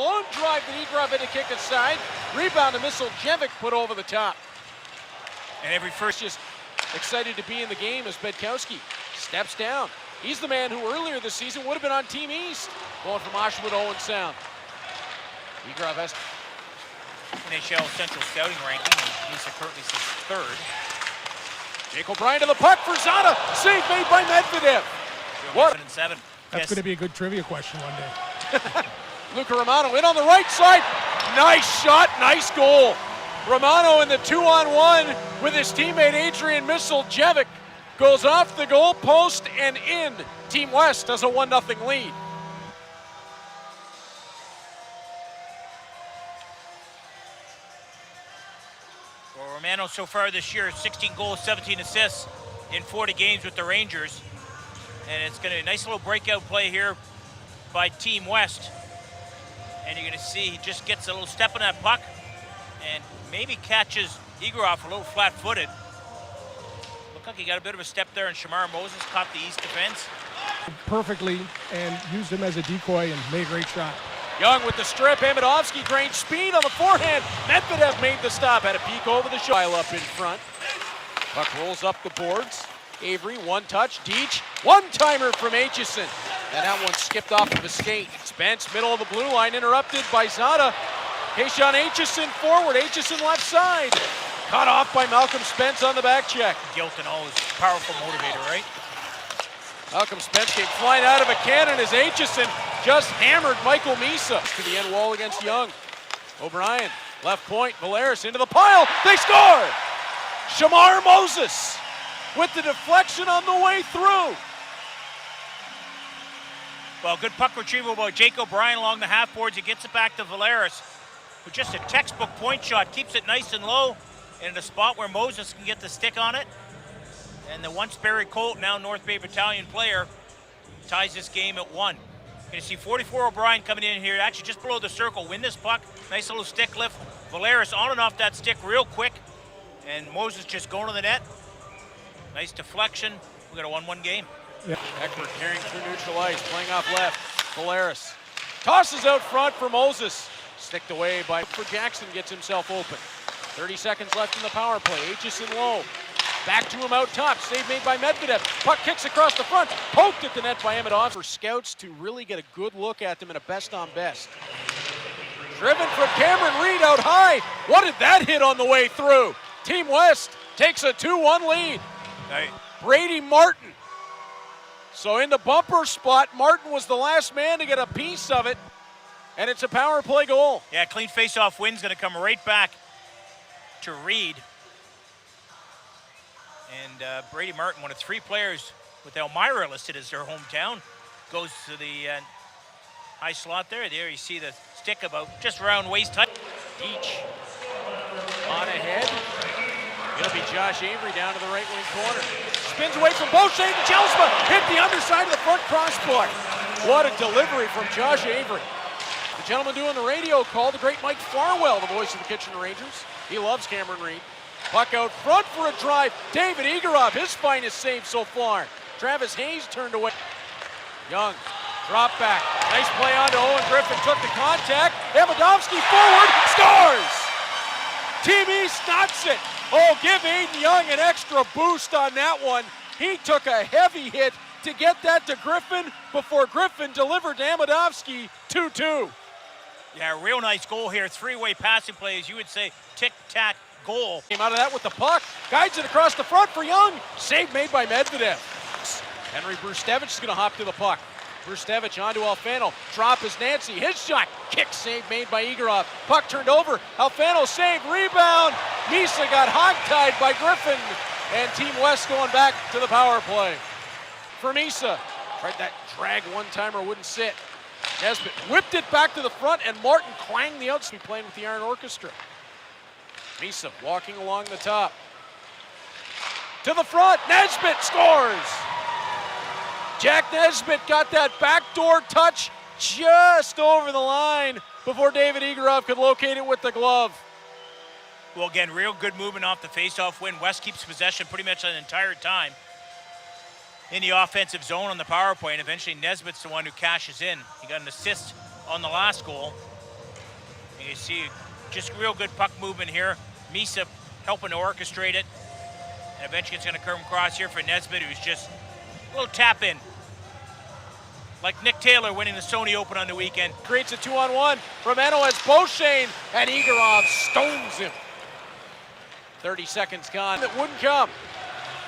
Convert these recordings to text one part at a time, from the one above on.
long drive that Egrov had to kick aside. Rebound to Jevic put over the top. And every first just excited to be in the game as Bedkowski steps down. He's the man who earlier this season would have been on Team East. Going from Oshawa to Owen Sound. Egrov has NHL Central Scouting ranking. He's currently sits third. Jake O'Brien to the puck for Zana. Save made by Medvedev. What? 7-7. That's going to be a good trivia question one day. Luca Romano in on the right side. Nice shot, nice goal. Romano in the 2-on-1 with his teammate Adrian Jevic. Goes off the goal post and in. Team West has a 1-0 lead. Well, Romano so far this year, 16 goals, 17 assists in 40 games with the Rangers. And it's going to be a nice little breakout play here by Team West. And you're going to see he just gets a little step on that puck and maybe catches Igorov a little flat-footed. Looked like he got a bit of a step there, and Shamar Moses caught the East defense perfectly and used him as a decoy and made a great shot. Young with the strip. Amidovsky gained speed on the forehand. Medvedev made the stop. Had a peek over the shot up in front. Puck rolls up the boards. Avery, one touch. Deach, one-timer from Aitchison. And that one skipped off of a skate. Spence, middle of the blue line, interrupted by Zada. Keishon Aitchison forward. Aitchison left side. Cut off by Malcolm Spence on the back check. Gilton always powerful motivator, right? Malcolm Spence came flying out of a cannon as Aitchison just hammered Michael Misa to the end wall against Young. O'Brien, left point, Valeris into the pile. They score! Shamar Moses with the deflection on the way through. Well, good puck retrieval by Jake O'Brien along the half boards. He gets it back to Valeris with just a textbook point shot. Keeps it nice and low and in a spot where Moses can get the stick on it. And the once Barry Colt, now North Bay Battalion player, ties this game at 1. You see 44 O'Brien coming in here, actually just below the circle. Win this puck, nice little stick lift. Valeris on and off that stick real quick. And Moses just going to the net. Nice deflection. We got a 1-1 game. Yeah. Eckler carrying through neutral ice, playing off left. Valeris tosses out front for Moses. Sticked away by Jackson, gets himself open. 30 seconds left in the power play. Aitchison low. Back to him out top. Save made by Medvedev. Puck kicks across the front. Poked at the net by Amidov. For scouts to really get a good look at them in a best-on-best. Driven from Cameron Reed out high. What did that hit on the way through? Team West takes a 2-1 lead. Right. Brady Martin. So in the bumper spot, Martin was the last man to get a piece of it. And it's a power play goal. Yeah, clean face-off win's going to come right back to Reed. And Brady Martin, one of 3 players with Elmira listed as their hometown, goes to the high slot there. There you see the stick about just around waist height. Deach on ahead. It'll be Josh Avery down to the right wing corner. Spins away from Beauchesne. Jelsma hit the underside of the front crossbar. What a delivery from Josh Avery. The gentleman doing the radio call, the great Mike Farwell, the voice of the Kitchener Rangers. He loves Cameron Reed. Puck out front for a drive. David Igorov, his finest save so far. Travis Hayes turned away. Young, drop back. Nice play onto Owen Griffin, took the contact. Amidovsky forward, scores! Team East knocks it. Oh, give Aiden Young an extra boost on that one. He took a heavy hit to get that to Griffin before Griffin delivered to Amidovsky. 2-2. Yeah, real nice goal here. 3-way passing play, as you would say, tic-tac goal. Came out of that with the puck. Guides it across the front for Young. Save made by Medvedev. Henry Brustevich is going to hop to the puck. Brustevich onto Alfano. Drop is Nancy. His shot. Kick save made by Igorov. Puck turned over. Alfano save. Rebound. Misa got hog-tied by Griffin. And Team West going back to the power play. For Misa. Tried that drag one-timer, wouldn't sit. Nesbitt whipped it back to the front, and Martin clanged the outside, playing with the Iron Orchestra. Misa walking along the top. To the front. Nesbitt scores. Jack Nesbitt got that backdoor touch just over the line before David Igorov could locate it with the glove. Well, again, real good movement off the face-off win. West keeps possession pretty much the entire time in the offensive zone on the power play, and eventually Nesbitt's the one who cashes in. He got an assist on the last goal. And you see just real good puck movement here. Misa helping to orchestrate it. And eventually it's going to come across here for Nesbitt, who's just a little tap in. Like Nick Taylor winning the Sony Open on the weekend. Creates a 2-on-1 from Eno as Beauchene, and Igorov stones him. 30 seconds gone. It wouldn't come.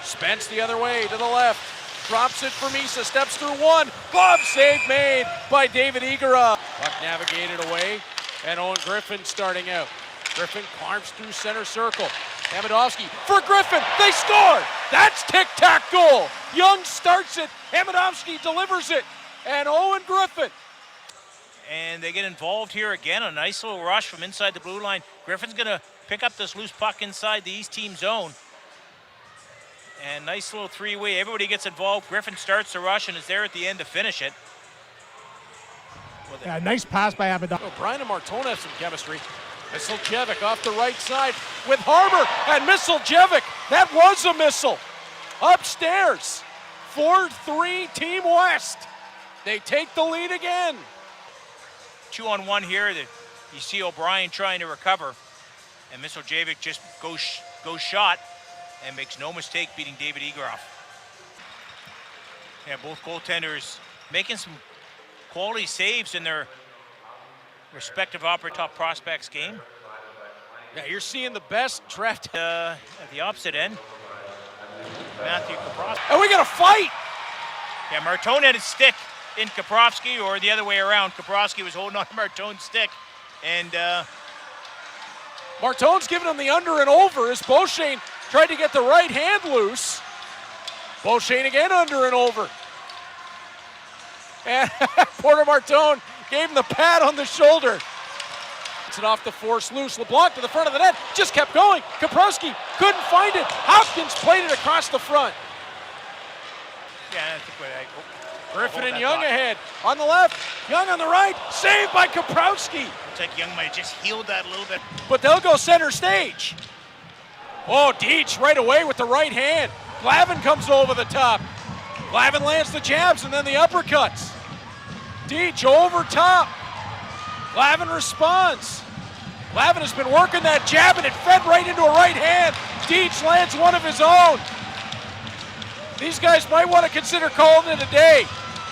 Spence the other way to the left. Drops it for Misa, steps through one. Glove save made by David Igorov. Puck navigated away, and Owen Griffin starting out. Griffin climbs through center circle. Hamidovsky for Griffin. They score! That's tic-tac goal. Young starts it. Hamidovsky delivers it. And Owen Griffin. And they get involved here again. A nice little rush from inside the blue line. Griffin's going to pick up this loose puck inside the East team zone. And nice little three-way. Everybody gets involved. Griffin starts the rush and is there at the end to finish it. Yeah, nice pass by Abadon. Brian and Martone have some chemistry. Misiljevic off the right side with Harbour, and Misiljevic, that was a missile. Upstairs, 4-3 Team West. They take the lead again. 2-on-1 here. You see O'Brien trying to recover, and Misiljevic just goes shot and makes no mistake beating David Igorov. Yeah, both goaltenders making some quality saves in their respective top prospects game. Yeah, you're seeing the best draft. At the opposite end, Matthew Kaprowski. And we got a fight! Yeah, Martone had his stick in Kaprowski, or the other way around. Kaprowski was holding on to Martone's stick, and Martone's giving him the under and over as Beauchene tried to get the right hand loose. Beauchene again under and over. And Porter Martone gave him the pat on the shoulder. It's it off the force loose. LeBlanc to the front of the net, just kept going. Kaprowski couldn't find it. Hopkins played it across the front. Yeah, I think Griffin and Young ahead. On the left, Young on the right, saved by Kaprowski. Looks like Young might have just healed that a little bit. But they'll go center stage. Oh, Deitch right away with the right hand. Glavin comes over the top. Glavin lands the jabs and then the uppercuts. Deitch over top. Glavin responds. Glavin has been working that jab and it fed right into a right hand. Deitch lands one of his own. These guys might want to consider calling it a day.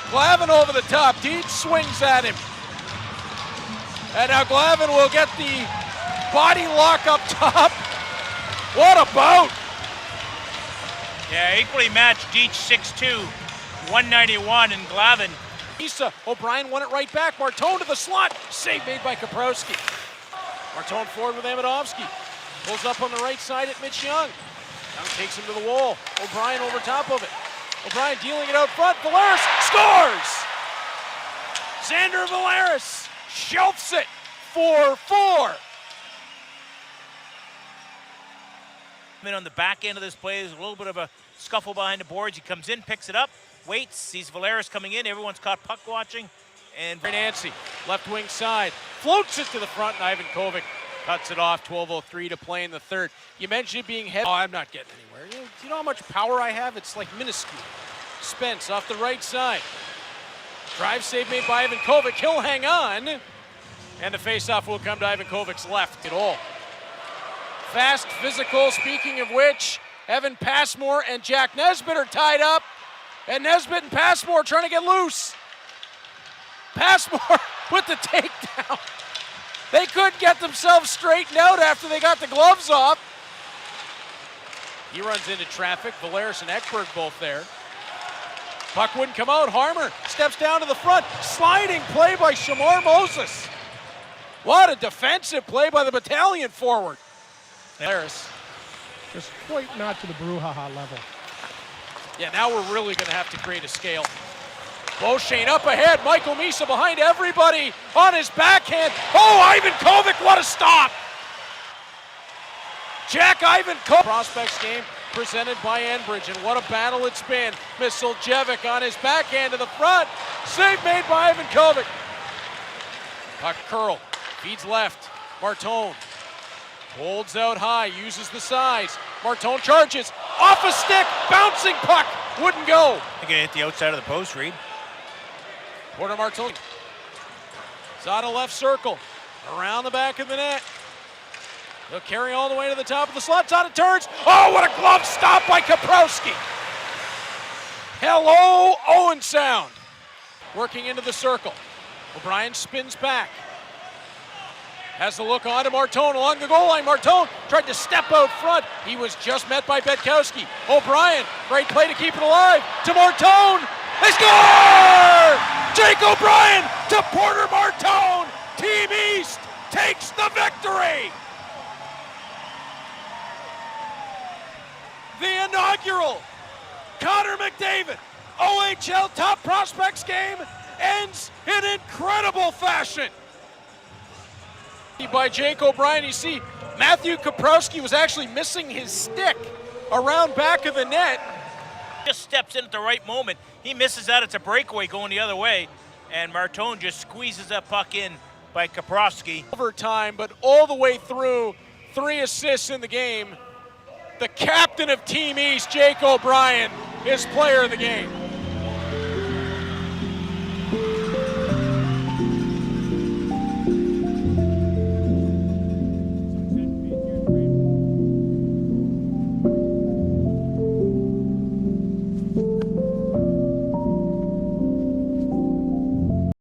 Glavin over the top. Deitch swings at him. And now Glavin will get the body lock up top. What a bout! Yeah, equally matched. Deitch 6'2", 191, and Glavin. Misa, O'Brien won it right back. Martone to the slot. Save made by Kaprowski. Martone forward with Amidovsky. Pulls up on the right side at Mitch Young. Young takes him to the wall. O'Brien over top of it. O'Brien dealing it out front. Valeris scores! Xander Valeris shelves it 4-4. On the back end of this play, there's a little bit of a scuffle behind the boards. He comes in, picks it up, waits, sees Valeris coming in. Everyone's caught puck watching. And Nancy, left wing side, floats it to the front, and Ivan Kovic cuts it off. 12:03 to play in the third. You mentioned it being heavy. Oh, I'm not getting anywhere. Do you know how much power I have? It's like minuscule. Spence off the right side. Drive save made by Ivan Kovic. He'll hang on. And the faceoff will come to Ivan Kovic's left. It all. Fast, physical, speaking of which, Evan Passmore and Jack Nesbitt are tied up. And Nesbitt and Passmore trying to get loose. Passmore with the takedown. They couldn't get themselves straightened out after they got the gloves off. He runs into traffic. Valeris and Ekberg both there. Puck wouldn't come out. Harmer steps down to the front. Sliding play by Shamar Moses. What a defensive play by the battalion forward. Valeris. Just quite not to the brouhaha level. Yeah, now we're really going to have to create a scale. Beauchene up ahead. Michael Misa behind everybody on his backhand. Oh, Ivan Kovic, what a stop! Jack Ivan Kovic. Prospects game presented by Enbridge, and what a battle it's been. Misiljevic on his backhand to the front. Save made by Ivan Kovic. Puck curl, feeds left. Martone holds out high, uses the size. Martone charges, off a stick, bouncing puck, wouldn't go. I think it hit the outside of the post, Reed. Porter Martone. Zada left circle. Around the back of the net. He'll carry all the way to the top of the slot. It's on, it turns. Oh, what a glove stop by Kaprowski. Hello, Owen Sound. Working into the circle. O'Brien spins back. Has the look on to Martone along the goal line. Martone tried to step out front. He was just met by Betkowski. O'Brien, great play to keep it alive. To Martone. They score! Jake O'Brien to Porter Martone. Team East takes the victory. The inaugural Connor McDavid OHL Top Prospects game ends in incredible fashion. By Jake O'Brien, you see Matthew Kaprowski was actually missing his stick around back of the net. Just steps in at the right moment. He misses that. It's a breakaway going the other way, and Martone just squeezes that puck in by Kaprowski. Overtime, but all the way through, 3 assists in the game. The captain of Team East, Jake O'Brien, is player of the game.